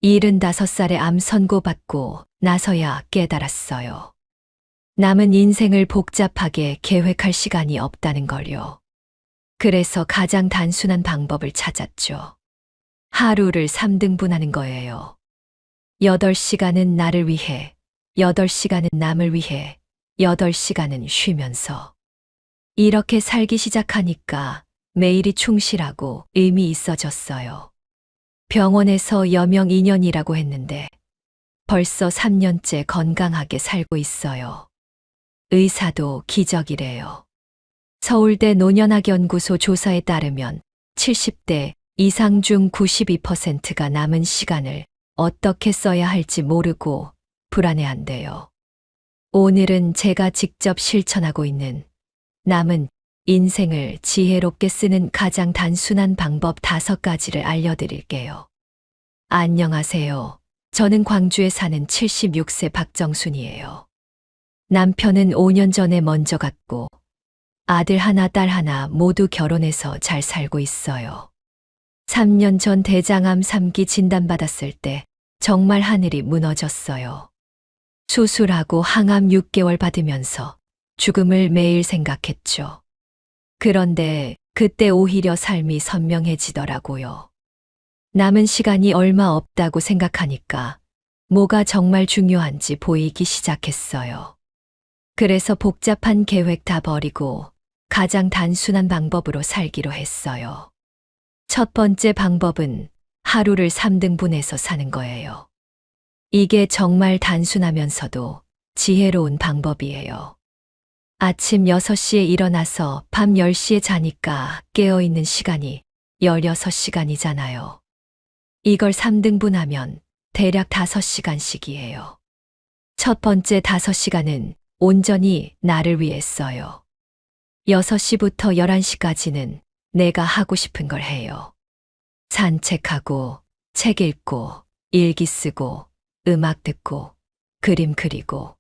75살에 암 선고받고 나서야 깨달았어요. 남은 인생을 복잡하게 계획할 시간이 없다는 걸요. 그래서 가장 단순한 방법을 찾았죠. 하루를 3등분하는 거예요. 8시간은 나를 위해, 8시간은 남을 위해, 8시간은 쉬면서. 이렇게 살기 시작하니까 매일이 충실하고 의미 있어졌어요. 병원에서 여명 2년이라고 했는데 벌써 3년째 건강하게 살고 있어요. 의사도 기적이래요. 서울대 노년학연구소 조사에 따르면 70대 이상 중 92%가 남은 시간을 어떻게 써야 할지 모르고 불안해한대요. 오늘은 제가 직접 실천하고 있는 남은 인생을 지혜롭게 쓰는 가장 단순한 방법 5가지를 알려드릴게요. 안녕하세요. 저는 광주에 사는 76세 박정순이에요. 남편은 5년 전에 먼저 갔고 아들 하나 딸 하나 모두 결혼해서 잘 살고 있어요. 3년 전 대장암 3기 진단받았을 때 정말 하늘이 무너졌어요. 수술하고 항암 6개월 받으면서 죽음을 매일 생각했죠. 그런데 그때 오히려 삶이 선명해지더라고요. 남은 시간이 얼마 없다고 생각하니까 뭐가 정말 중요한지 보이기 시작했어요. 그래서 복잡한 계획 다 버리고 가장 단순한 방법으로 살기로 했어요. 첫 번째 방법은 하루를 3등분해서 사는 거예요. 이게 정말 단순하면서도 지혜로운 방법이에요. 아침 6시에 일어나서 밤 10시에 자니까 깨어있는 시간이 16시간이잖아요. 이걸 3등분하면 대략 5시간씩이에요. 첫 번째 5시간은 온전히 나를 위해 써요. 6시부터 11시까지는 내가 하고 싶은 걸 해요. 산책하고, 책 읽고, 일기 쓰고, 음악 듣고, 그림 그리고.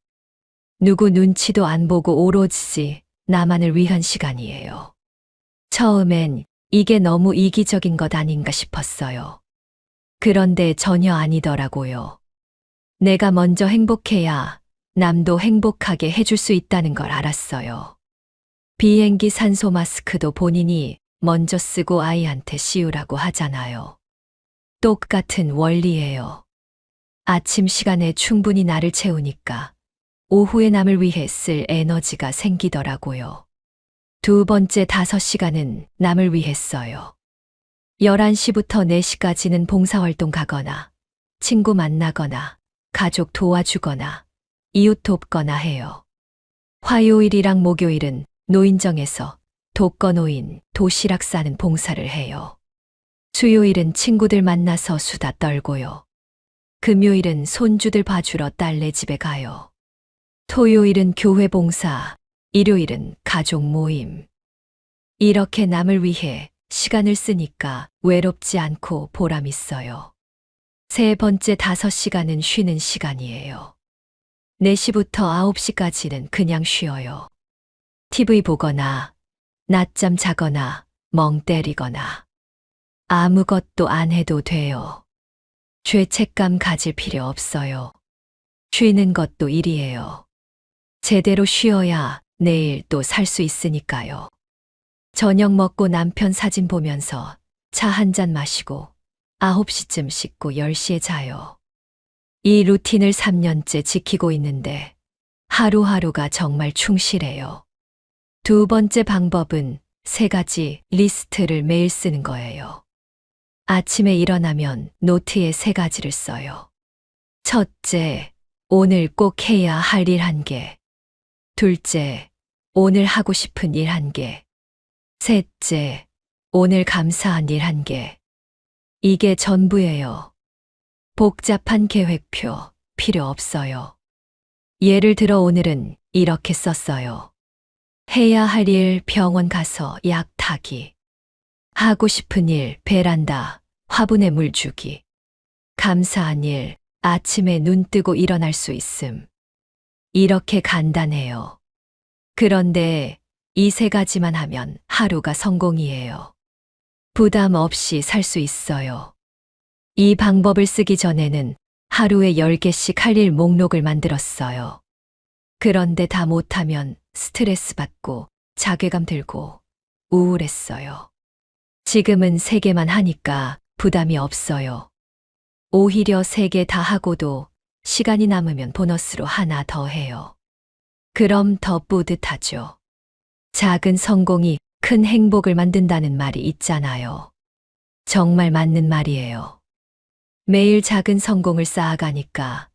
누구 눈치도 안 보고 오로지 나만을 위한 시간이에요. 처음엔 이게 너무 이기적인 것 아닌가 싶었어요. 그런데 전혀 아니더라고요. 내가 먼저 행복해야 남도 행복하게 해줄 수 있다는 걸 알았어요. 비행기 산소 마스크도 본인이 먼저 쓰고 아이한테 씌우라고 하잖아요. 똑같은 원리예요. 아침 시간에 충분히 나를 채우니까 오후에 남을 위해 쓸 에너지가 생기더라고요. 두 번째 5시간은 남을 위해 써요. 11시부터 4시까지는 봉사활동 가거나, 친구 만나거나, 가족 도와주거나, 이웃 돕거나 해요. 화요일이랑 목요일은 노인정에서 독거노인, 도시락 싸는 봉사를 해요. 수요일은 친구들 만나서 수다 떨고요. 금요일은 손주들 봐주러 딸네 집에 가요. 토요일은 교회 봉사, 일요일은 가족 모임. 이렇게 남을 위해 시간을 쓰니까 외롭지 않고 보람 있어요. 세 번째 5시간은 쉬는 시간이에요. 4시부터 9시까지는 그냥 쉬어요. TV 보거나, 낮잠 자거나, 멍 때리거나. 아무것도 안 해도 돼요. 죄책감 가질 필요 없어요. 쉬는 것도 일이에요. 제대로 쉬어야 내일 또 살 수 있으니까요. 저녁 먹고 남편 사진 보면서 차 한 잔 마시고 9시쯤 씻고 10시에 자요. 이 루틴을 3년째 지키고 있는데 하루하루가 정말 충실해요. 두 번째 방법은 3가지 리스트를 매일 쓰는 거예요. 아침에 일어나면 노트에 3가지를 써요. 첫째, 오늘 꼭 해야 할 일 1개. 둘째, 오늘 하고 싶은 일 1개. 셋째, 오늘 감사한 일 1개. 이게 전부예요. 복잡한 계획표 필요 없어요. 예를 들어 오늘은 이렇게 썼어요. 해야 할 일 병원 가서 약 타기. 하고 싶은 일 베란다 화분에 물 주기. 감사한 일 아침에 눈 뜨고 일어날 수 있음. 이렇게 간단해요. 그런데 이 3가지만 하면 하루가 성공이에요. 부담 없이 살 수 있어요. 이 방법을 쓰기 전에는 하루에 10개씩 할 일 목록을 만들었어요. 그런데 다 못하면 스트레스 받고 자괴감 들고 우울했어요. 지금은 3개만 하니까 부담이 없어요. 오히려 3개 다 하고도 시간이 남으면 보너스로 하나 더 해요. 그럼 더 뿌듯하죠. 작은 성공이 큰 행복을 만든다는 말이 있잖아요. 정말 맞는 말이에요. 매일 작은 성공을 쌓아가니까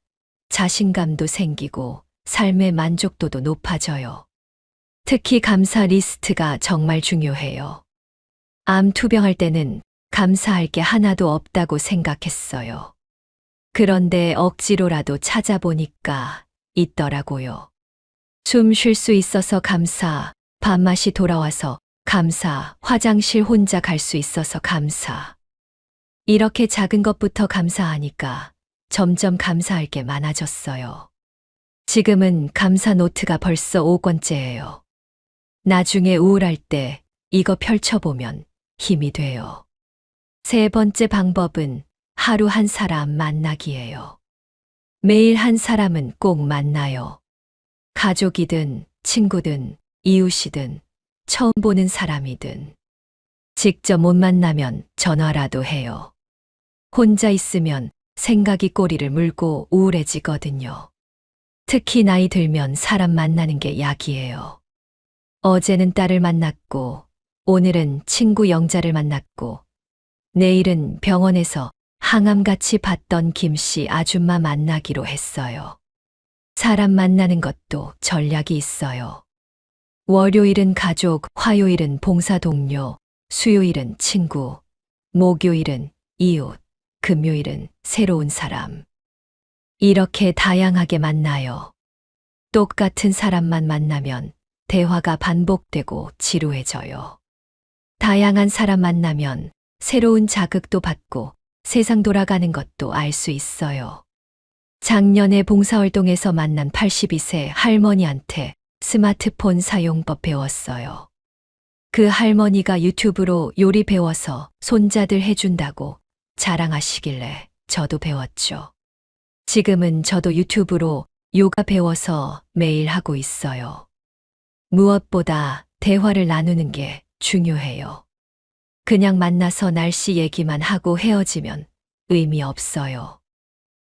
자신감도 생기고 삶의 만족도도 높아져요. 특히 감사 리스트가 정말 중요해요. 암 투병할 때는 감사할 게 하나도 없다고 생각했어요. 그런데 억지로라도 찾아보니까 있더라고요. 숨 쉴 수 있어서 감사, 밥맛이 돌아와서 감사, 화장실 혼자 갈 수 있어서 감사. 이렇게 작은 것부터 감사하니까 점점 감사할 게 많아졌어요. 지금은 감사 노트가 벌써 5권째예요. 나중에 우울할 때 이거 펼쳐보면 힘이 돼요. 3번째 방법은 하루 한 사람 만나기예요. 매일 한 사람은 꼭 만나요. 가족이든 친구든 이웃이든 처음 보는 사람이든 직접 못 만나면 전화라도 해요. 혼자 있으면 생각이 꼬리를 물고 우울해지거든요. 특히 나이 들면 사람 만나는 게 약이에요. 어제는 딸을 만났고 오늘은 친구 영자를 만났고 내일은 병원에서 항암같이 봤던 김씨 아줌마 만나기로 했어요. 사람 만나는 것도 전략이 있어요. 월요일은 가족, 화요일은 봉사 동료, 수요일은 친구, 목요일은 이웃, 금요일은 새로운 사람. 이렇게 다양하게 만나요. 똑같은 사람만 만나면 대화가 반복되고 지루해져요. 다양한 사람 만나면 새로운 자극도 받고 세상 돌아가는 것도 알 수 있어요. 작년에 봉사활동에서 만난 82세 할머니한테 스마트폰 사용법 배웠어요. 그 할머니가 유튜브로 요리 배워서 손자들 해준다고 자랑하시길래 저도 배웠죠. 지금은 저도 유튜브로 요가 배워서 매일 하고 있어요. 무엇보다 대화를 나누는 게 중요해요. 그냥 만나서 날씨 얘기만 하고 헤어지면 의미 없어요.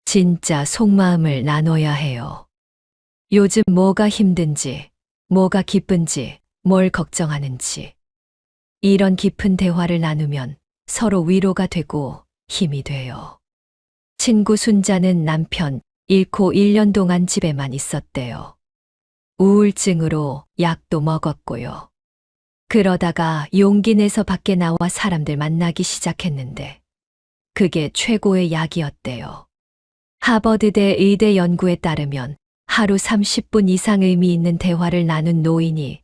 진짜 속마음을 나눠야 해요. 요즘 뭐가 힘든지, 뭐가 기쁜지, 뭘 걱정하는지. 이런 깊은 대화를 나누면 서로 위로가 되고 힘이 돼요. 친구 순자는 남편 잃고 1년 동안 집에만 있었대요. 우울증으로 약도 먹었고요. 그러다가 용기 내서 밖에 나와 사람들 만나기 시작했는데 그게 최고의 약이었대요. 하버드대 의대 연구에 따르면 하루 30분 이상 의미 있는 대화를 나눈 노인이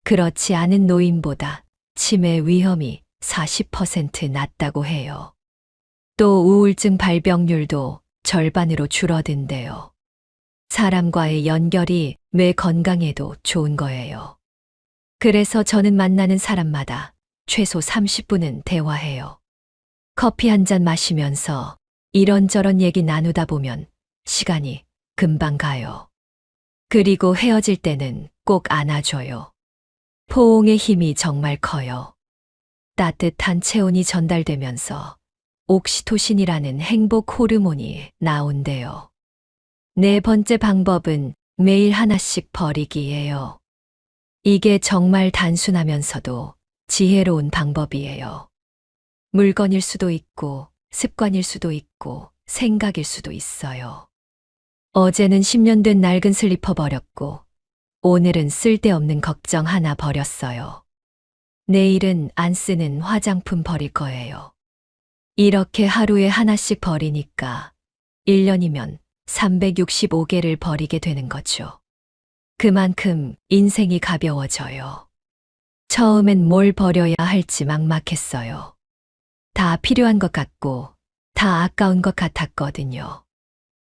그렇지 않은 노인보다 치매 위험이 40% 낮다고 해요. 또 우울증 발병률도 절반으로 줄어든대요. 사람과의 연결이 뇌 건강에도 좋은 거예요. 그래서 저는 만나는 사람마다 최소 30분은 대화해요. 커피 한 잔 마시면서 이런저런 얘기 나누다 보면 시간이 금방 가요. 그리고 헤어질 때는 꼭 안아줘요. 포옹의 힘이 정말 커요. 따뜻한 체온이 전달되면서 옥시토신이라는 행복 호르몬이 나온대요. 4번째 방법은 매일 하나씩 버리기예요. 이게 정말 단순하면서도 지혜로운 방법이에요. 물건일 수도 있고 습관일 수도 있고 생각일 수도 있어요. 어제는 10년 된 낡은 슬리퍼 버렸고 오늘은 쓸데없는 걱정 하나 버렸어요. 내일은 안 쓰는 화장품 버릴 거예요. 이렇게 하루에 하나씩 버리니까 1년이면 365개를 버리게 되는 거죠. 그만큼 인생이 가벼워져요. 처음엔 뭘 버려야 할지 막막했어요. 다 필요한 것 같고 다 아까운 것 같았거든요.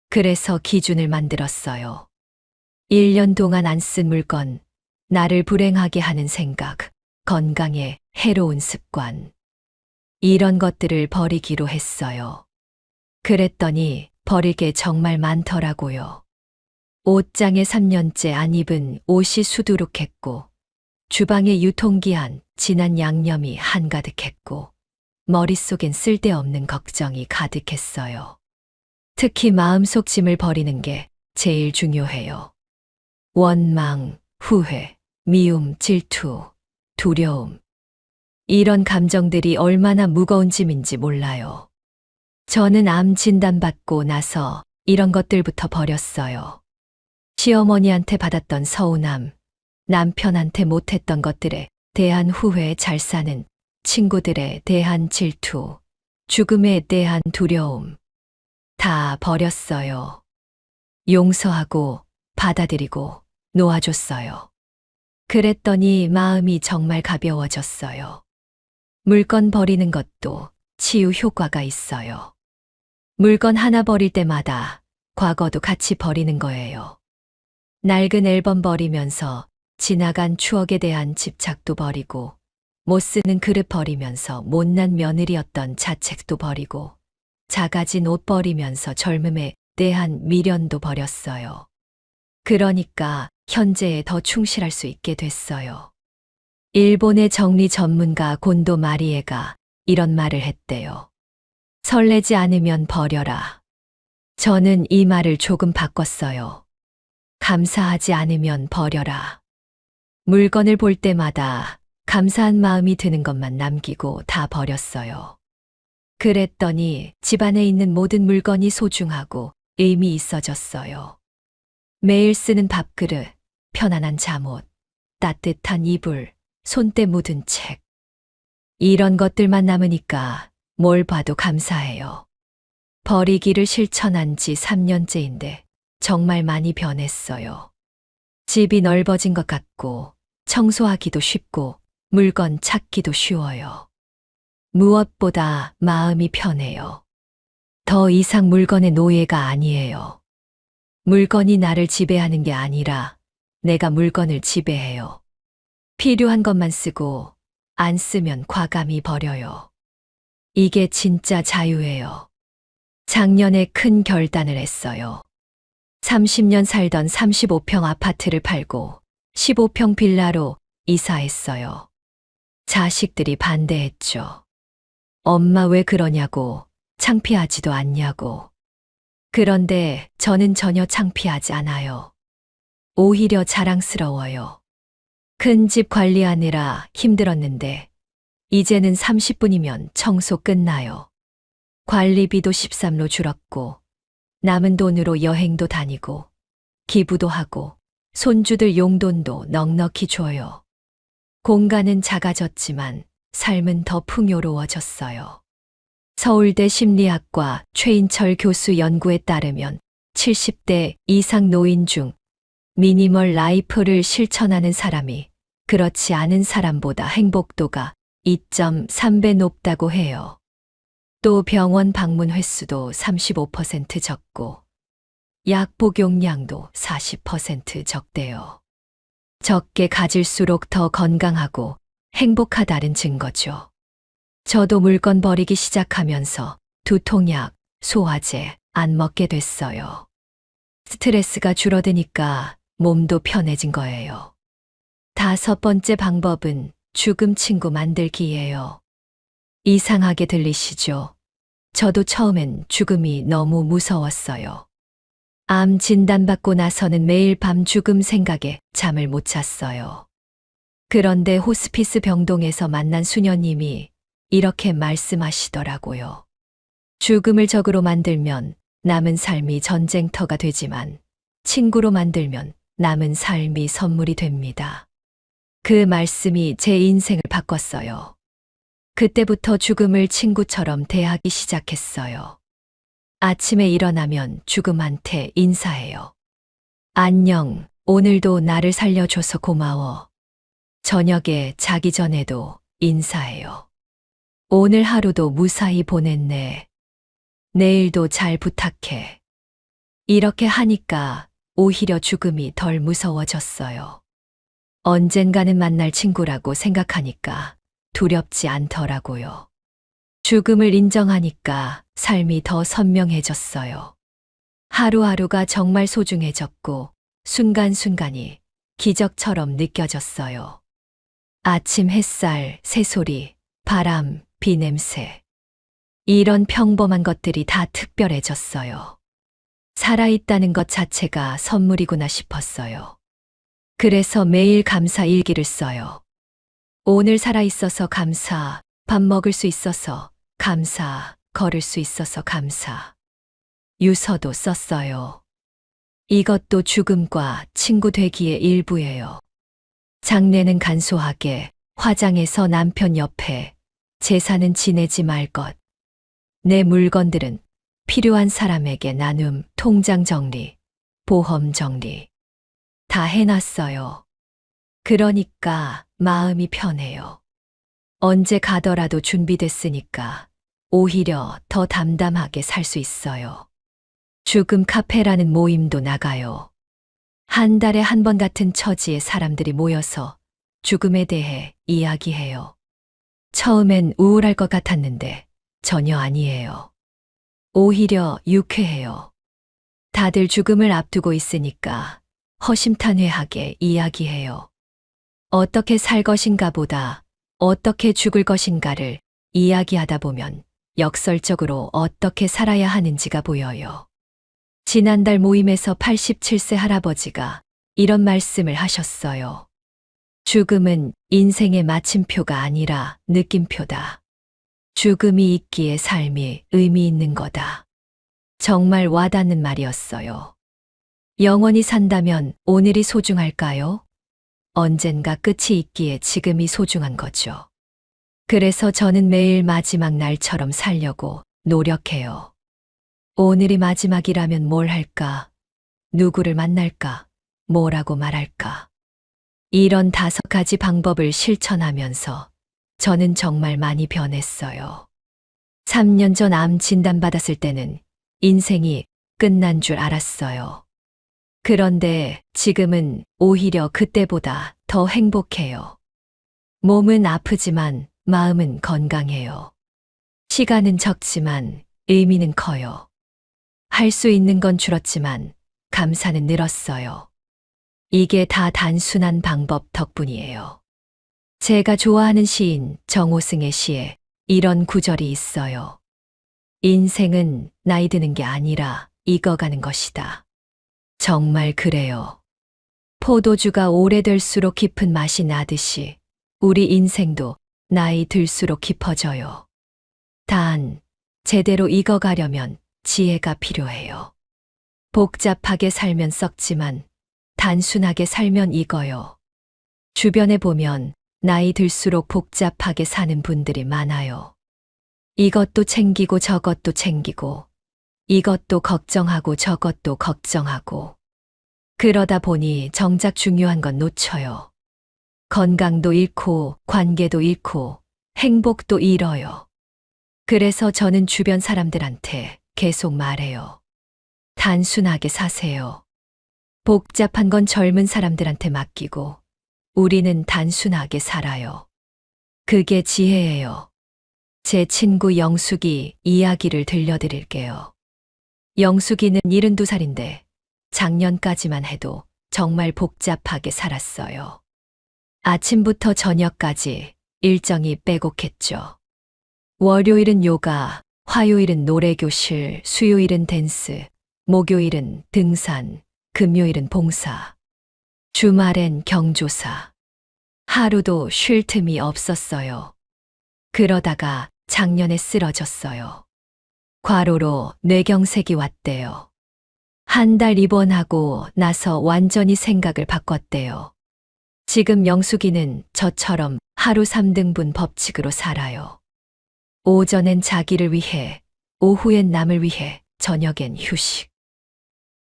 그래서 기준을 만들었어요. 1년 동안 안 쓴 물건, 나를 불행하게 하는 생각, 건강에 해로운 습관. 이런 것들을 버리기로 했어요. 그랬더니 버릴 게 정말 많더라고요. 옷장에 3년째 안 입은 옷이 수두룩했고, 주방에 유통기한 지난 양념이 한가득했고, 머릿속엔 쓸데없는 걱정이 가득했어요. 특히 마음속 짐을 버리는 게 제일 중요해요. 원망, 후회, 미움, 질투, 두려움. 이런 감정들이 얼마나 무거운 짐인지 몰라요. 저는 암 진단받고 나서 이런 것들부터 버렸어요. 시어머니한테 받았던 서운함, 남편한테 못했던 것들에 대한 후회, 잘 사는 친구들에 대한 질투, 죽음에 대한 두려움. 다 버렸어요. 용서하고 받아들이고 놓아줬어요. 그랬더니 마음이 정말 가벼워졌어요. 물건 버리는 것도 치유 효과가 있어요. 물건 하나 버릴 때마다 과거도 같이 버리는 거예요. 낡은 앨범 버리면서 지나간 추억에 대한 집착도 버리고, 못 쓰는 그릇 버리면서 못난 며느리였던 자책도 버리고, 작아진 옷 버리면서 젊음에 대한 미련도 버렸어요. 그러니까 현재에 더 충실할 수 있게 됐어요. 일본의 정리 전문가 곤도 마리에가 이런 말을 했대요. 설레지 않으면 버려라. 저는 이 말을 조금 바꿨어요. 감사하지 않으면 버려라. 물건을 볼 때마다 감사한 마음이 드는 것만 남기고 다 버렸어요. 그랬더니 집안에 있는 모든 물건이 소중하고 의미 있어졌어요. 매일 쓰는 밥그릇, 편안한 잠옷, 따뜻한 이불, 손때 묻은 책. 이런 것들만 남으니까 뭘 봐도 감사해요. 버리기를 실천한 지 3년째인데 정말 많이 변했어요. 집이 넓어진 것 같고, 청소하기도 쉽고, 물건 찾기도 쉬워요. 무엇보다 마음이 편해요. 더 이상 물건의 노예가 아니에요. 물건이 나를 지배하는 게 아니라 내가 물건을 지배해요. 필요한 것만 쓰고 안 쓰면 과감히 버려요. 이게 진짜 자유예요. 작년에 큰 결단을 했어요. 30년 살던 35평 아파트를 팔고 15평 빌라로 이사했어요. 자식들이 반대했죠. 엄마 왜 그러냐고, 창피하지도 않냐고. 그런데 저는 전혀 창피하지 않아요. 오히려 자랑스러워요. 큰 집 관리하느라 힘들었는데 이제는 30분이면 청소 끝나요. 관리비도 13로 줄었고, 남은 돈으로 여행도 다니고, 기부도 하고, 손주들 용돈도 넉넉히 줘요. 공간은 작아졌지만 삶은 더 풍요로워졌어요. 서울대 심리학과 최인철 교수 연구에 따르면 70대 이상 노인 중 미니멀 라이프를 실천하는 사람이 그렇지 않은 사람보다 행복도가 2.3배 높다고 해요. 또 병원 방문 횟수도 35% 적고, 약 복용량도 40% 적대요. 적게 가질수록 더 건강하고 행복하다는 증거죠. 저도 물건 버리기 시작하면서 두통약, 소화제 안 먹게 됐어요. 스트레스가 줄어드니까 몸도 편해진 거예요. 5번째 방법은 죽음 친구 만들기예요. 이상하게 들리시죠? 저도 처음엔 죽음이 너무 무서웠어요. 암 진단받고 나서는 매일 밤 죽음 생각에 잠을 못 잤어요. 그런데 호스피스 병동에서 만난 수녀님이 이렇게 말씀하시더라고요. 죽음을 적으로 만들면 남은 삶이 전쟁터가 되지만 친구로 만들면 남은 삶이 선물이 됩니다. 그 말씀이 제 인생을 바꿨어요. 그때부터 죽음을 친구처럼 대하기 시작했어요. 아침에 일어나면 죽음한테 인사해요. 안녕, 오늘도 나를 살려줘서 고마워. 저녁에 자기 전에도 인사해요. 오늘 하루도 무사히 보냈네. 내일도 잘 부탁해. 이렇게 하니까 오히려 죽음이 덜 무서워졌어요. 언젠가는 만날 친구라고 생각하니까 두렵지 않더라고요. 죽음을 인정하니까 삶이 더 선명해졌어요. 하루하루가 정말 소중해졌고 순간순간이 기적처럼 느껴졌어요. 아침 햇살, 새소리, 바람, 비 냄새. 이런 평범한 것들이 다 특별해졌어요. 살아있다는 것 자체가 선물이구나 싶었어요. 그래서 매일 감사 일기를 써요. 오늘 살아있어서 감사, 밥 먹을 수 있어서 감사, 걸을 수 있어서 감사. 유서도 썼어요. 이것도 죽음과 친구 되기의 일부예요. 장례는 간소하게, 화장해서 남편 옆에, 제사는 지내지 말 것. 내 물건들은 필요한 사람에게 나눔, 통장 정리, 보험 정리. 다 해놨어요. 그러니까 마음이 편해요. 언제 가더라도 준비됐으니까 오히려 더 담담하게 살 수 있어요. 죽음 카페라는 모임도 나가요. 한 달에 한 번 같은 처지의 사람들이 모여서 죽음에 대해 이야기해요. 처음엔 우울할 것 같았는데 전혀 아니에요. 오히려 유쾌해요. 다들 죽음을 앞두고 있으니까 허심탄회하게 이야기해요. 어떻게 살 것인가 보다 어떻게 죽을 것인가를 이야기하다 보면 역설적으로 어떻게 살아야 하는지가 보여요. 지난달 모임에서 87세 할아버지가 이런 말씀을 하셨어요. 죽음은 인생의 마침표가 아니라 느낌표다. 죽음이 있기에 삶이 의미 있는 거다. 정말 와닿는 말이었어요. 영원히 산다면 오늘이 소중할까요? 언젠가 끝이 있기에 지금이 소중한 거죠. 그래서 저는 매일 마지막 날처럼 살려고 노력해요. 오늘이 마지막이라면 뭘 할까? 누구를 만날까? 뭐라고 말할까? 이런 5가지 방법을 실천하면서 저는 정말 많이 변했어요. 3년 전 암 진단받았을 때는 인생이 끝난 줄 알았어요. 그런데 지금은 오히려 그때보다 더 행복해요. 몸은 아프지만 마음은 건강해요. 시간은 적지만 의미는 커요. 할 수 있는 건 줄었지만 감사는 늘었어요. 이게 다 단순한 방법 덕분이에요. 제가 좋아하는 시인 정호승의 시에 이런 구절이 있어요. 인생은 나이 드는 게 아니라 익어가는 것이다. 정말 그래요. 포도주가 오래될수록 깊은 맛이 나듯이 우리 인생도 나이 들수록 깊어져요. 단, 제대로 익어가려면 지혜가 필요해요. 복잡하게 살면 썩지만 단순하게 살면 익어요. 주변에 보면 나이 들수록 복잡하게 사는 분들이 많아요. 이것도 챙기고 저것도 챙기고 이것도 걱정하고 저것도 걱정하고 그러다 보니 정작 중요한 건 놓쳐요. 건강도 잃고 관계도 잃고 행복도 잃어요. 그래서 저는 주변 사람들한테 계속 말해요. 단순하게 사세요. 복잡한 건 젊은 사람들한테 맡기고 우리는 단순하게 살아요. 그게 지혜예요. 제 친구 영숙이 이야기를 들려드릴게요. 영숙이는 72살인데 작년까지만 해도 정말 복잡하게 살았어요. 아침부터 저녁까지 일정이 빼곡했죠. 월요일은 요가, 화요일은 노래교실, 수요일은 댄스, 목요일은 등산, 금요일은 봉사, 주말엔 경조사. 하루도 쉴 틈이 없었어요. 그러다가 작년에 쓰러졌어요. 과로로 뇌경색이 왔대요. 한 달 입원하고 나서 완전히 생각을 바꿨대요. 지금 영숙이는 저처럼 하루 3등분 법칙으로 살아요. 오전엔 자기를 위해, 오후엔 남을 위해, 저녁엔 휴식.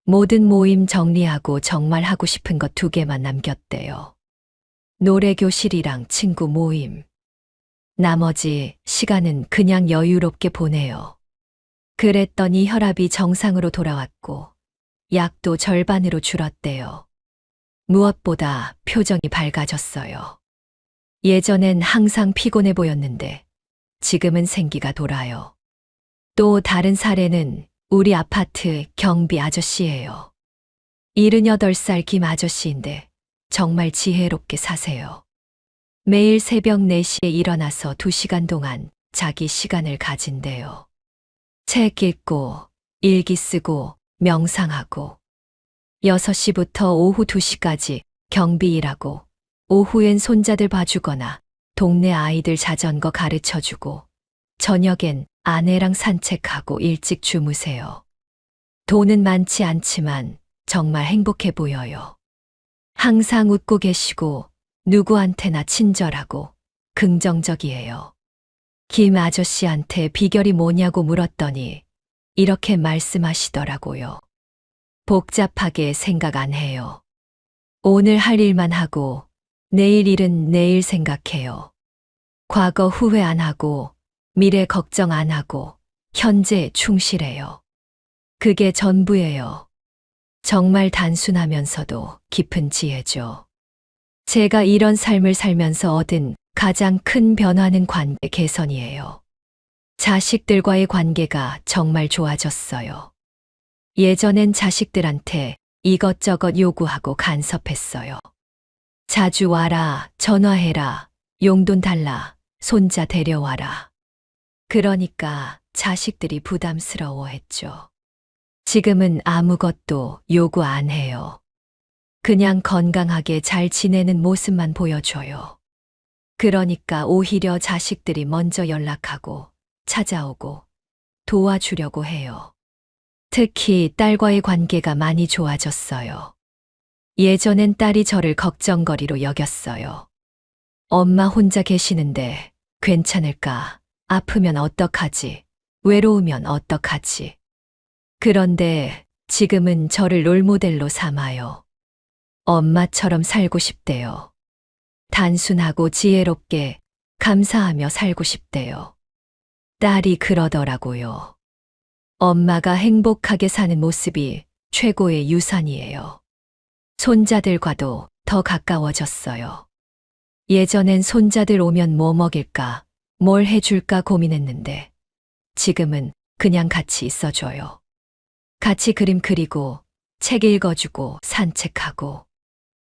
모든 모임 정리하고 정말 하고 싶은 것 2개만 남겼대요. 노래교실이랑 친구 모임. 나머지 시간은 그냥 여유롭게 보내요. 그랬더니 혈압이 정상으로 돌아왔고 약도 절반으로 줄었대요. 무엇보다 표정이 밝아졌어요. 예전엔 항상 피곤해 보였는데 지금은 생기가 돌아요. 또 다른 사례는 우리 아파트 경비 아저씨예요. 78살 김 아저씨인데 정말 지혜롭게 사세요. 매일 새벽 4시에 일어나서 2시간 동안 자기 시간을 가진대요. 책 읽고, 일기 쓰고, 명상하고, 6시부터 오후 2시까지 경비 일하고, 오후엔 손자들 봐주거나, 동네 아이들 자전거 가르쳐주고, 저녁엔 아내랑 산책하고 일찍 주무세요. 돈은 많지 않지만 정말 행복해 보여요. 항상 웃고 계시고 누구한테나 친절하고 긍정적이에요. 김 아저씨한테 비결이 뭐냐고 물었더니 이렇게 말씀하시더라고요. 복잡하게 생각 안 해요. 오늘 할 일만 하고 내일 일은 내일 생각해요. 과거 후회 안 하고 미래 걱정 안 하고 현재 충실해요. 그게 전부예요. 정말 단순하면서도 깊은 지혜죠. 제가 이런 삶을 살면서 얻은 가장 큰 변화는 관계 개선이에요. 자식들과의 관계가 정말 좋아졌어요. 예전엔 자식들한테 이것저것 요구하고 간섭했어요. 자주 와라, 전화해라, 용돈 달라, 손자 데려와라. 그러니까 자식들이 부담스러워했죠. 지금은 아무것도 요구 안 해요. 그냥 건강하게 잘 지내는 모습만 보여줘요. 그러니까 오히려 자식들이 먼저 연락하고 찾아오고 도와주려고 해요. 특히 딸과의 관계가 많이 좋아졌어요. 예전엔 딸이 저를 걱정거리로 여겼어요. 엄마 혼자 계시는데 괜찮을까? 아프면 어떡하지? 외로우면 어떡하지? 그런데 지금은 저를 롤모델로 삼아요. 엄마처럼 살고 싶대요. 단순하고 지혜롭게 감사하며 살고 싶대요. 딸이 그러더라고요. 엄마가 행복하게 사는 모습이 최고의 유산이에요. 손자들과도 더 가까워졌어요. 예전엔 손자들 오면 뭐 먹일까, 뭘 해줄까 고민했는데 지금은 그냥 같이 있어줘요. 같이 그림 그리고 책 읽어주고 산책하고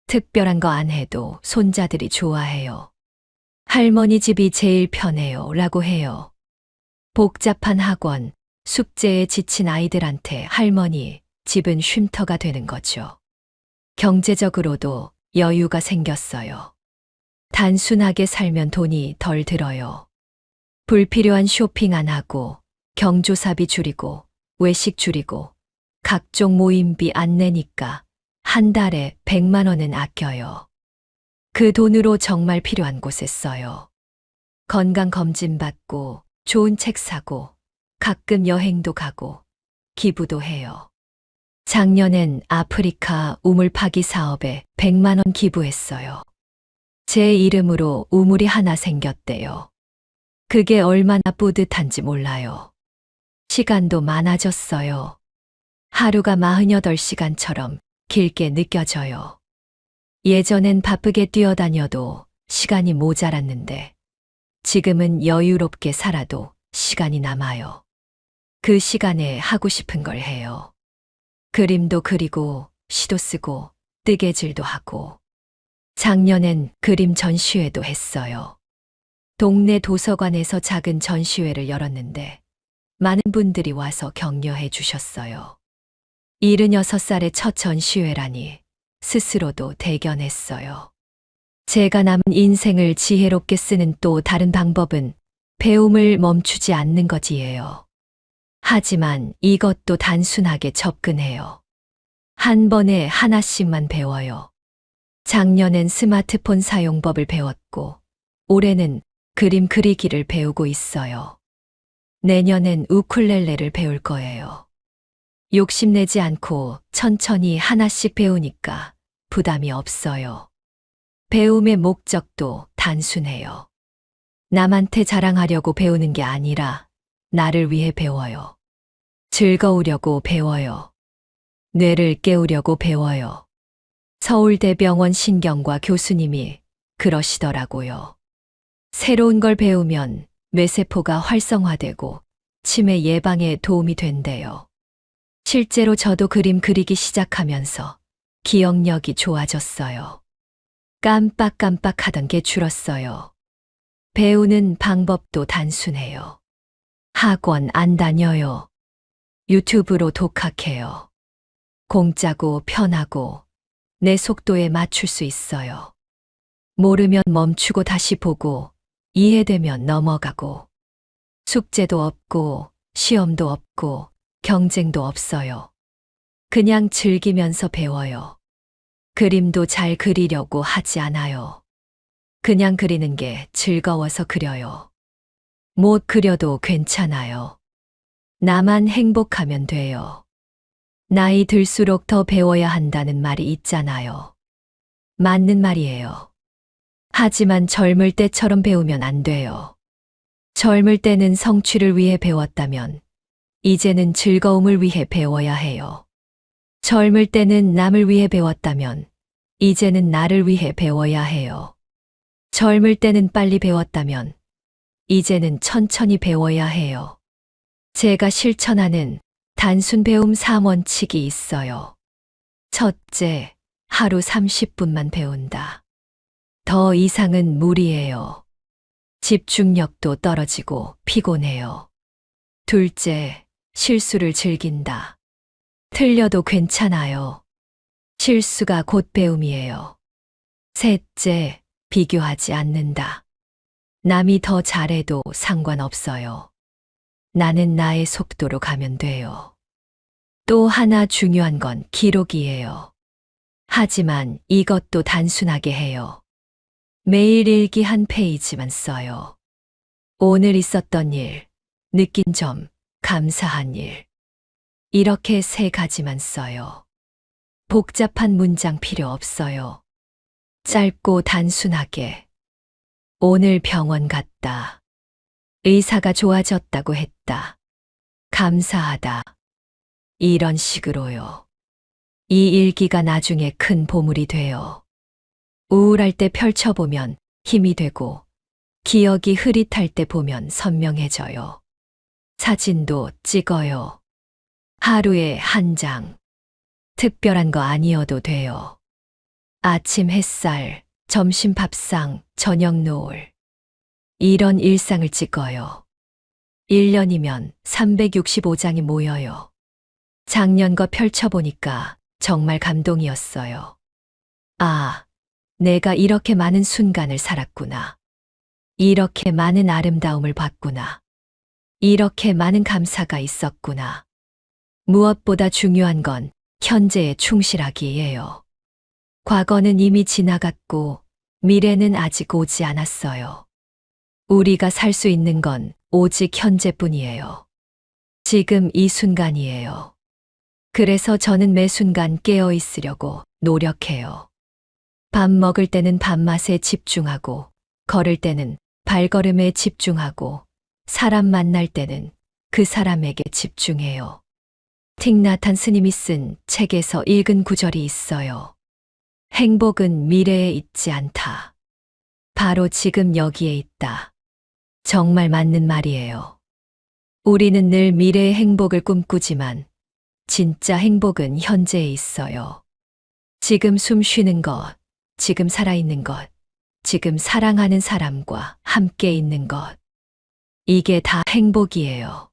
특별한 거 안 해도 손자들이 좋아해요. 할머니 집이 제일 편해요 라고 해요. 복잡한 학원, 숙제에 지친 아이들한테 할머니 집은 쉼터가 되는 거죠. 경제적으로도 여유가 생겼어요. 단순하게 살면 돈이 덜 들어요. 불필요한 쇼핑 안 하고 경조사비 줄이고 외식 줄이고 각종 모임비 안 내니까 한 달에 100만 원은 아껴요. 그 돈으로 정말 필요한 곳에 써요. 건강검진 받고 좋은 책 사고 가끔 여행도 가고 기부도 해요. 작년엔 아프리카 우물 파기 사업에 100만 원 기부했어요. 제 이름으로 우물이 하나 생겼대요. 그게 얼마나 뿌듯한지 몰라요. 시간도 많아졌어요. 하루가 48시간처럼 길게 느껴져요. 예전엔 바쁘게 뛰어다녀도 시간이 모자랐는데 지금은 여유롭게 살아도 시간이 남아요. 그 시간에 하고 싶은 걸 해요. 그림도 그리고 시도 쓰고 뜨개질도 하고 작년엔 그림 전시회도 했어요. 동네 도서관에서 작은 전시회를 열었는데 많은 분들이 와서 격려해 주셨어요. 76살의 첫 전시회라니 스스로도 대견했어요. 제가 남은 인생을 지혜롭게 쓰는 또 다른 방법은 배움을 멈추지 않는 것이에요. 하지만 이것도 단순하게 접근해요. 한 번에 하나씩만 배워요. 작년엔 스마트폰 사용법을 배웠고 올해는 그림 그리기를 배우고 있어요. 내년엔 우쿨렐레를 배울 거예요. 욕심내지 않고 천천히 하나씩 배우니까 부담이 없어요. 배움의 목적도 단순해요. 남한테 자랑하려고 배우는 게 아니라 나를 위해 배워요. 즐거우려고 배워요. 뇌를 깨우려고 배워요. 서울대병원 신경과 교수님이 그러시더라고요. 새로운 걸 배우면 뇌세포가 활성화되고 치매 예방에 도움이 된대요. 실제로 저도 그림 그리기 시작하면서 기억력이 좋아졌어요. 깜빡깜빡 하던 게 줄었어요. 배우는 방법도 단순해요. 학원 안 다녀요. 유튜브로 독학해요. 공짜고 편하고 내 속도에 맞출 수 있어요. 모르면 멈추고 다시 보고 이해되면 넘어가고 숙제도 없고 시험도 없고 경쟁도 없어요. 그냥 즐기면서 배워요. 그림도 잘 그리려고 하지 않아요. 그냥 그리는 게 즐거워서 그려요. 못 그려도 괜찮아요. 나만 행복하면 돼요. 나이 들수록 더 배워야 한다는 말이 있잖아요. 맞는 말이에요. 하지만 젊을 때처럼 배우면 안 돼요. 젊을 때는 성취를 위해 배웠다면 이제는 즐거움을 위해 배워야 해요. 젊을 때는 남을 위해 배웠다면 이제는 나를 위해 배워야 해요. 젊을 때는 빨리 배웠다면 이제는 천천히 배워야 해요. 제가 실천하는 단순 배움 3원칙이 있어요. 첫째, 하루 30분만 배운다. 더 이상은 무리예요. 집중력도 떨어지고 피곤해요. 둘째, 실수를 즐긴다. 틀려도 괜찮아요. 실수가 곧 배움이에요. 셋째, 비교하지 않는다. 남이 더 잘해도 상관없어요. 나는 나의 속도로 가면 돼요. 또 하나 중요한 건 기록이에요. 하지만 이것도 단순하게 해요. 매일 일기 한 페이지만 써요. 오늘 있었던 일, 느낀 점, 감사한 일. 이렇게 3가지만 써요. 복잡한 문장 필요 없어요. 짧고 단순하게. 오늘 병원 갔다. 의사가 좋아졌다고 했다. 감사하다. 이런 식으로요. 이 일기가 나중에 큰 보물이 돼요. 우울할 때 펼쳐보면 힘이 되고, 기억이 흐릿할 때 보면 선명해져요. 사진도 찍어요. 하루에 1장. 특별한 거 아니어도 돼요. 아침 햇살, 점심 밥상, 저녁 노을. 이런 일상을 찍어요. 1년이면 365장이 모여요. 작년 거 펼쳐보니까 정말 감동이었어요. 아, 내가 이렇게 많은 순간을 살았구나. 이렇게 많은 아름다움을 봤구나. 이렇게 많은 감사가 있었구나. 무엇보다 중요한 건 현재에 충실하기예요. 과거는 이미 지나갔고 미래는 아직 오지 않았어요. 우리가 살 수 있는 건 오직 현재뿐이에요. 지금 이 순간이에요. 그래서 저는 매 순간 깨어 있으려고 노력해요. 밥 먹을 때는 밥맛에 집중하고, 걸을 때는 발걸음에 집중하고, 사람 만날 때는 그 사람에게 집중해요. 틱나탄 스님이 쓴 책에서 읽은 구절이 있어요. 행복은 미래에 있지 않다. 바로 지금 여기에 있다. 정말 맞는 말이에요. 우리는 늘 미래의 행복을 꿈꾸지만 진짜 행복은 현재에 있어요. 지금 숨 쉬는 것, 지금 살아있는 것, 지금 사랑하는 사람과 함께 있는 것. 이게 다 행복이에요.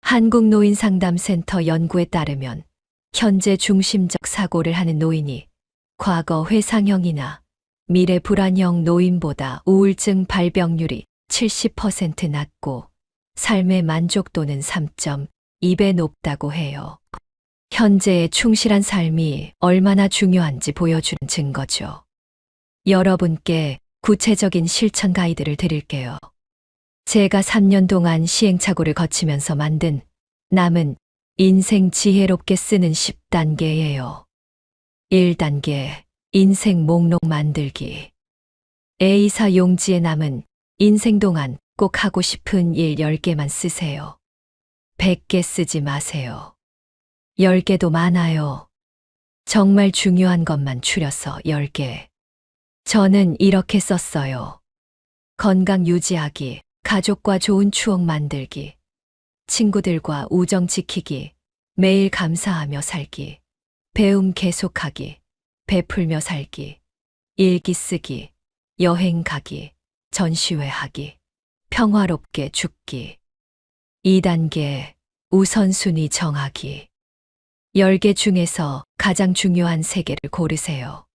한국노인상담센터 연구에 따르면 현재 중심적 사고를 하는 노인이 과거 회상형이나 미래 불안형 노인보다 우울증 발병률이 70% 낮고 삶의 만족도는 3.2배 높다고 해요. 현재에 충실한 삶이 얼마나 중요한지 보여주는 증거죠. 여러분께 구체적인 실천 가이드를 드릴게요. 제가 3년 동안 시행착오를 거치면서 만든 남은 인생 지혜롭게 쓰는 10단계예요. 1단계, 인생 목록 만들기. A4 용지에 남은 인생 동안 꼭 하고 싶은 일 10개만 쓰세요. 100개 쓰지 마세요. 10개도 많아요. 정말 중요한 것만 추려서 10개. 저는 이렇게 썼어요. 건강 유지하기, 가족과 좋은 추억 만들기, 친구들과 우정 지키기, 매일 감사하며 살기, 배움 계속하기, 베풀며 살기, 일기 쓰기, 여행 가기, 전시회 하기, 평화롭게 죽기. 2단계 우선순위 정하기. 10개 중에서 가장 중요한 3개를 고르세요.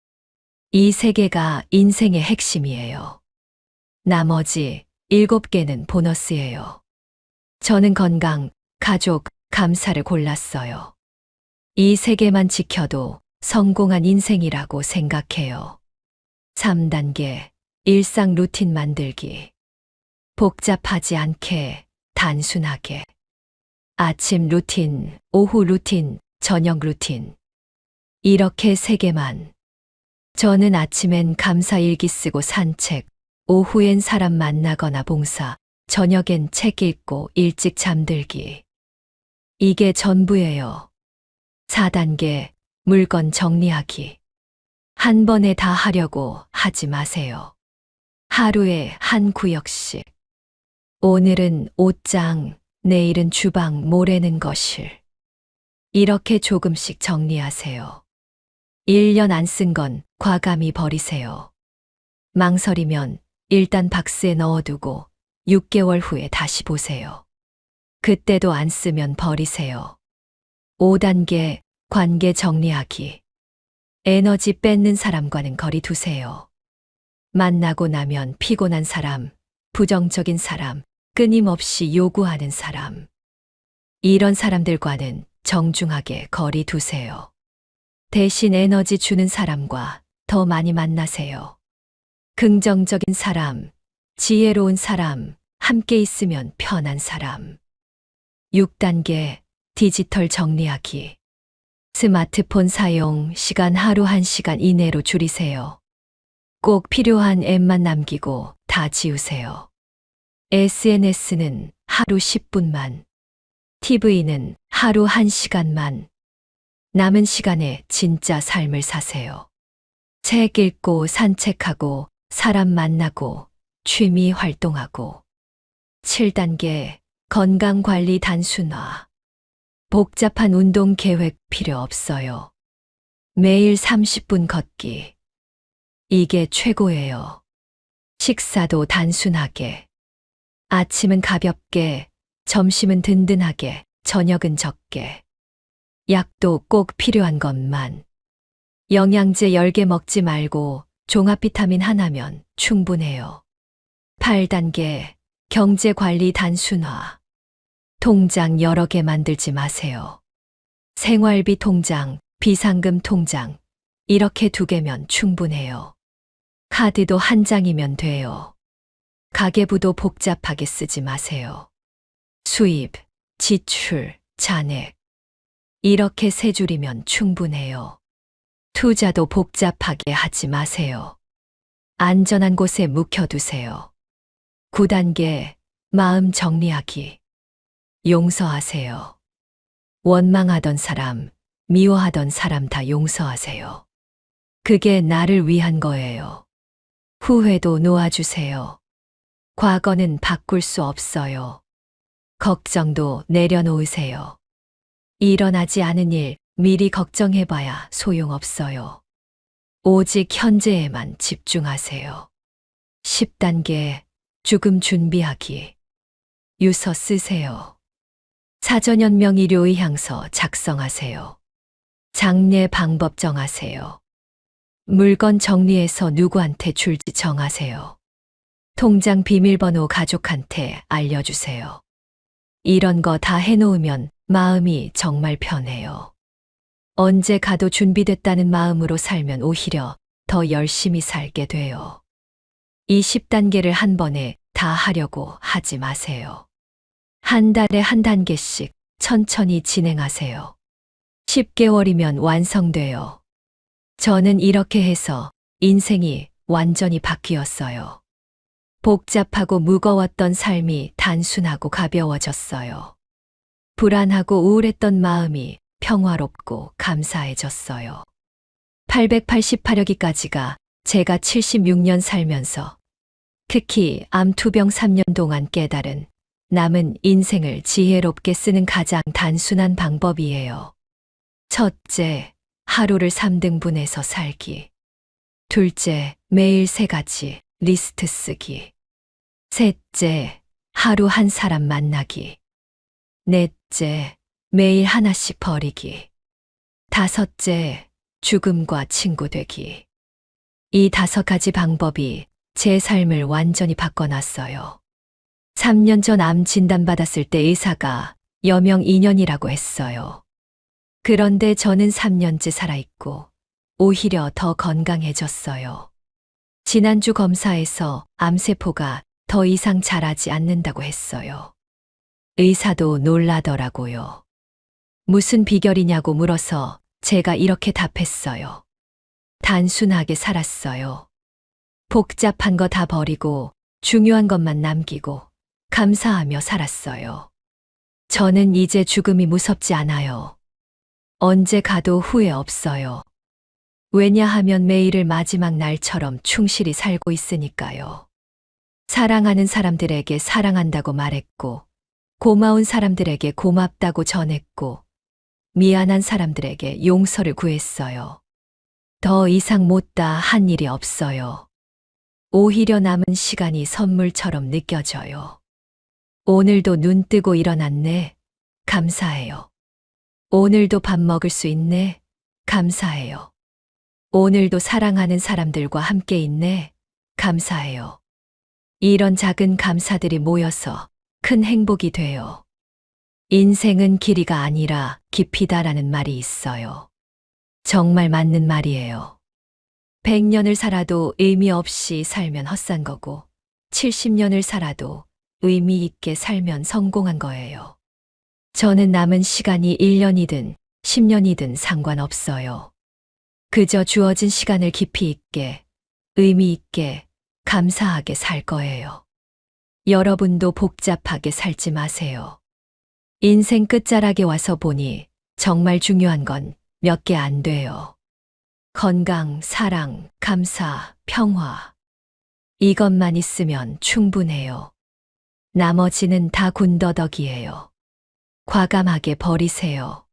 이 3개가 인생의 핵심이에요. 나머지 7개는 보너스예요. 저는 건강, 가족, 감사를 골랐어요. 이 3개만 지켜도 성공한 인생이라고 생각해요. 3단계 일상 루틴 만들기. 복잡하지 않게, 단순하게. 아침 루틴, 오후 루틴, 저녁 루틴. 이렇게 3개만. 저는 아침엔 감사 일기 쓰고 산책, 오후엔 사람 만나거나 봉사, 저녁엔 책 읽고 일찍 잠들기. 이게 전부예요. 4단계 물건 정리하기. 한 번에 다 하려고 하지 마세요. 하루에 한 구역씩. 오늘은 옷장, 내일은 주방, 모레는 거실. 이렇게 조금씩 정리하세요. 1년 안 쓴 건 과감히 버리세요. 망설이면 일단 박스에 넣어두고 6개월 후에 다시 보세요. 그때도 안 쓰면 버리세요. 5단계 관계 정리하기. 에너지 뺏는 사람과는 거리 두세요. 만나고 나면 피곤한 사람, 부정적인 사람, 끊임없이 요구하는 사람. 이런 사람들과는 정중하게 거리 두세요. 대신 에너지 주는 사람과 더 많이 만나세요. 긍정적인 사람, 지혜로운 사람, 함께 있으면 편한 사람. 6단계 디지털 정리하기. 스마트폰 사용 시간 하루 1시간 이내로 줄이세요. 꼭 필요한 앱만 남기고 다 지우세요. SNS는 하루 10분만. TV는 하루 1시간만. 남은 시간에 진짜 삶을 사세요. 책 읽고 산책하고 사람 만나고 취미 활동하고. 7단계 건강관리 단순화. 복잡한 운동 계획 필요 없어요. 매일 30분 걷기. 이게 최고예요. 식사도 단순하게. 아침은 가볍게, 점심은 든든하게, 저녁은 적게. 약도 꼭 필요한 것만. 영양제 10개 먹지 말고 종합 비타민 하나면 충분해요. 8단계 경제관리 단순화. 통장 여러 개 만들지 마세요. 생활비 통장, 비상금 통장, 이렇게 2개면 충분해요. 카드도 한 장이면 돼요. 가계부도 복잡하게 쓰지 마세요. 수입, 지출, 잔액. 이렇게 3줄이면 충분해요. 투자도 복잡하게 하지 마세요. 안전한 곳에 묵혀두세요. 9단계 마음 정리하기. 용서하세요. 원망하던 사람, 미워하던 사람 다 용서하세요. 그게 나를 위한 거예요. 후회도 놓아주세요. 과거는 바꿀 수 없어요. 걱정도 내려놓으세요. 일어나지 않은 일 미리 걱정해봐야 소용없어요. 오직 현재에만 집중하세요. 10단계 죽음 준비하기. 유서 쓰세요. 사전연명 일요의향서 작성하세요. 장례 방법 정하세요. 물건 정리해서 누구한테 줄지 정하세요. 통장 비밀번호 가족한테 알려주세요. 이런 거 다 해놓으면 마음이 정말 편해요. 언제 가도 준비됐다는 마음으로 살면 오히려 더 열심히 살게 돼요. 이 10단계를 한 번에 다 하려고 하지 마세요. 한 달에 한 단계씩 천천히 진행하세요. 10개월이면 완성돼요. 저는 이렇게 해서 인생이 완전히 바뀌었어요. 복잡하고 무거웠던 삶이 단순하고 가벼워졌어요. 불안하고 우울했던 마음이 평화롭고 감사해졌어요. 888여기까지가 제가 76년 살면서 특히 암투병 3년 동안 깨달은 남은 인생을 지혜롭게 쓰는 가장 단순한 방법이에요. 첫째, 하루를 3등분해서 살기. 둘째, 매일 3가지 리스트 쓰기. 셋째, 하루 한 사람 만나기. 넷째, 매일 하나씩 버리기. 다섯째, 죽음과 친구 되기. 이 5가지 방법이 제 삶을 완전히 바꿔놨어요. 3년 전 암 진단받았을 때 의사가 여명 2년이라고 했어요. 그런데 저는 3년째 살아있고 오히려 더 건강해졌어요. 지난주 검사에서 암세포가 더 이상 자라지 않는다고 했어요. 의사도 놀라더라고요. 무슨 비결이냐고 물어서 제가 이렇게 답했어요. 단순하게 살았어요. 복잡한 거 다 버리고 중요한 것만 남기고 감사하며 살았어요. 저는 이제 죽음이 무섭지 않아요. 언제 가도 후회 없어요. 왜냐하면 매일을 마지막 날처럼 충실히 살고 있으니까요. 사랑하는 사람들에게 사랑한다고 말했고, 고마운 사람들에게 고맙다고 전했고, 미안한 사람들에게 용서를 구했어요. 더 이상 못다 한 일이 없어요. 오히려 남은 시간이 선물처럼 느껴져요. 오늘도 눈 뜨고 일어났네. 감사해요. 오늘도 밥 먹을 수 있네. 감사해요. 오늘도 사랑하는 사람들과 함께 있네. 감사해요. 이런 작은 감사들이 모여서 큰 행복이 돼요. 인생은 길이가 아니라 깊이다라는 말이 있어요. 정말 맞는 말이에요. 100년을 살아도 의미 없이 살면 헛산 거고, 70년을 살아도 의미 있게 살면 성공한 거예요. 저는 남은 시간이 1년이든 10년이든 상관없어요. 그저 주어진 시간을 깊이 있게, 의미 있게, 감사하게 살 거예요. 여러분도 복잡하게 살지 마세요. 인생 끝자락에 와서 보니 정말 중요한 건 몇 개 안 돼요. 건강, 사랑, 감사, 평화. 이것만 있으면 충분해요. 나머지는 다 군더더기예요. 과감하게 버리세요.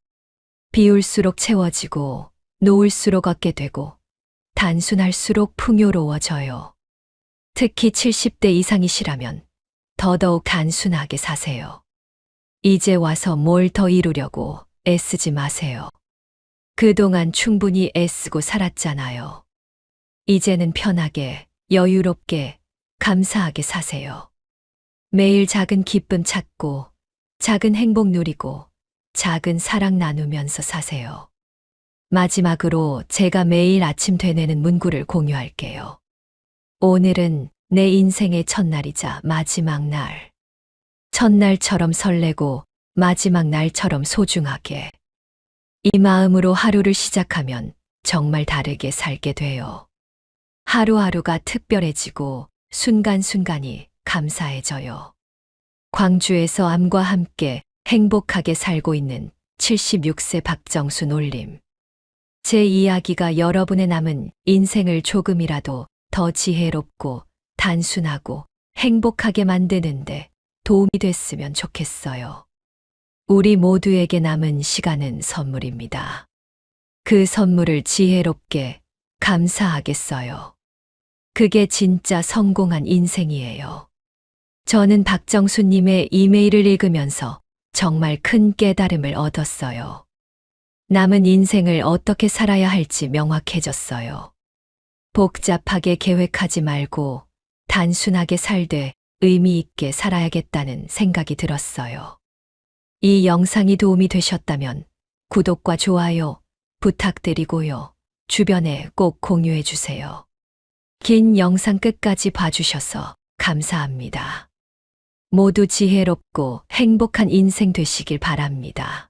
비울수록 채워지고, 놓을수록 얻게 되고, 단순할수록 풍요로워져요. 특히 70대 이상이시라면 더더욱 단순하게 사세요. 이제 와서 뭘 더 이루려고 애쓰지 마세요. 그동안 충분히 애쓰고 살았잖아요. 이제는 편하게, 여유롭게, 감사하게 사세요. 매일 작은 기쁨 찾고, 작은 행복 누리고, 작은 사랑 나누면서 사세요. 마지막으로 제가 매일 아침 되뇌는 문구를 공유할게요. 오늘은 내 인생의 첫날이자 마지막 날. 첫날처럼 설레고 마지막 날처럼 소중하게. 이 마음으로 하루를 시작하면 정말 다르게 살게 돼요. 하루하루가 특별해지고 순간순간이 감사해져요. 광주에서 암과 함께 행복하게 살고 있는 76세 박정순 올림. 제 이야기가 여러분의 남은 인생을 조금이라도 더 지혜롭고 단순하고 행복하게 만드는데 도움이 됐으면 좋겠어요. 우리 모두에게 남은 시간은 선물입니다. 그 선물을 지혜롭게, 감사하게 써요. 그게 진짜 성공한 인생이에요. 저는 박정수님의 이메일을 읽으면서 정말 큰 깨달음을 얻었어요. 남은 인생을 어떻게 살아야 할지 명확해졌어요. 복잡하게 계획하지 말고 단순하게 살되 의미 있게 살아야겠다는 생각이 들었어요. 이 영상이 도움이 되셨다면 구독과 좋아요 부탁드리고요. 주변에 꼭 공유해 주세요. 긴 영상 끝까지 봐주셔서 감사합니다. 모두 지혜롭고 행복한 인생 되시길 바랍니다.